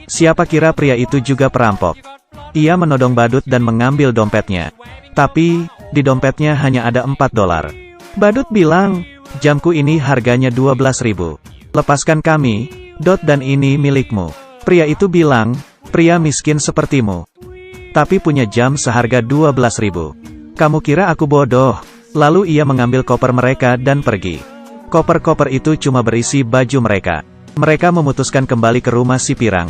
Siapa kira pria itu juga perampok. Ia menodong badut dan mengambil dompetnya. Tapi, di dompetnya hanya ada 4 dolar. Badut bilang, jamku ini harganya 12.000. Lepaskan kami, dan ini milikmu. Pria itu bilang, pria miskin sepertimu. Tapi punya jam seharga 12.000. Kamu kira aku bodoh? Lalu ia mengambil koper mereka dan pergi. Koper-koper itu cuma berisi baju mereka. Mereka memutuskan kembali ke rumah si pirang.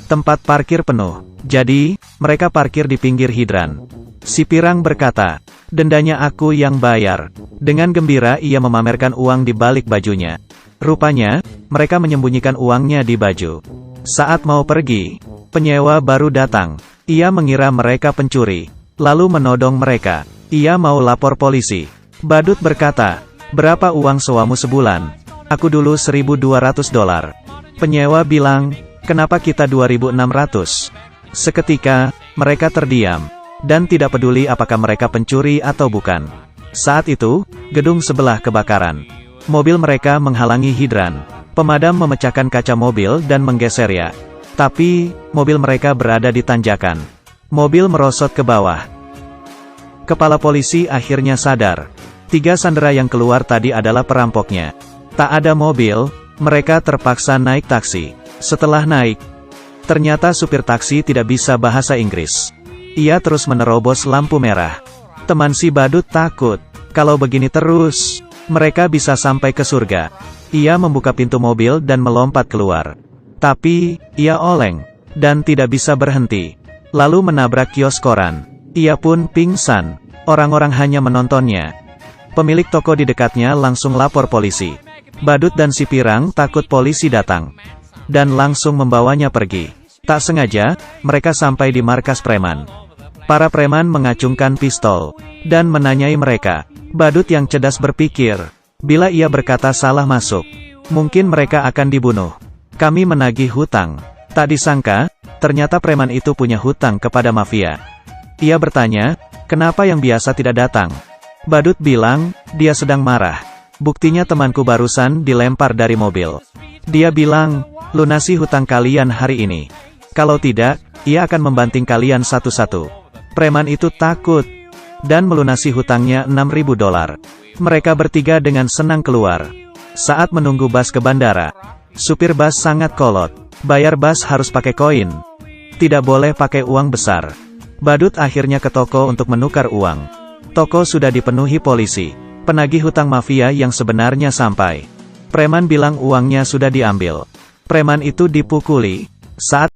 Tempat parkir penuh. Jadi, mereka parkir di pinggir hidran. Si pirang berkata, dendanya aku yang bayar. Dengan gembira ia memamerkan uang di balik bajunya. Rupanya, mereka menyembunyikan uangnya di baju. Saat mau pergi, penyewa baru datang. Ia mengira mereka pencuri, lalu menodong mereka. Ia mau lapor polisi. Badut berkata, berapa uang sewamu sebulan? Aku dulu 1.200 dolar. Penyewa bilang, kenapa kita 2.600? Seketika, mereka terdiam, dan tidak peduli apakah mereka pencuri atau bukan. Saat itu, gedung sebelah kebakaran. Mobil mereka menghalangi hidran. Pemadam memecahkan kaca mobil dan menggesernya. Tapi, mobil mereka berada di tanjakan. Mobil merosot ke bawah. Kepala polisi akhirnya sadar. 3 sandera yang keluar tadi adalah perampoknya. Tak ada mobil, mereka terpaksa naik taksi. Setelah naik, ternyata supir taksi tidak bisa bahasa Inggris. Ia terus menerobos lampu merah. Teman si badut takut. Kalau begini terus, mereka bisa sampai ke surga. Ia membuka pintu mobil dan melompat keluar. Tapi, ia oleng, dan tidak bisa berhenti. Lalu menabrak kios koran. Ia pun pingsan. Orang-orang hanya menontonnya. Pemilik toko di dekatnya langsung lapor polisi. Badut dan si pirang takut polisi datang, dan langsung membawanya pergi. Tak sengaja, mereka sampai di markas preman. Para preman mengacungkan pistol, dan menanyai mereka. Badut yang cerdas berpikir, bila ia berkata salah masuk, mungkin mereka akan dibunuh. Kami menagih hutang. Tak disangka, ternyata preman itu punya hutang kepada mafia. Ia bertanya, kenapa yang biasa tidak datang? Badut bilang, dia sedang marah. Buktinya temanku barusan dilempar dari mobil. Dia bilang, lunasi hutang kalian hari ini. Kalau tidak, ia akan membanting kalian satu-satu. Preman itu takut, dan melunasi hutangnya 6.000 dolar. Mereka bertiga dengan senang keluar. Saat menunggu bus ke bandara, supir bus sangat kolot. Bayar bus harus pakai koin. Tidak boleh pakai uang besar. Badut akhirnya ke toko untuk menukar uang. Toko sudah dipenuhi polisi. Penagih hutang mafia yang sebenarnya sampai. Preman bilang uangnya sudah diambil. Preman itu dipukuli. Saat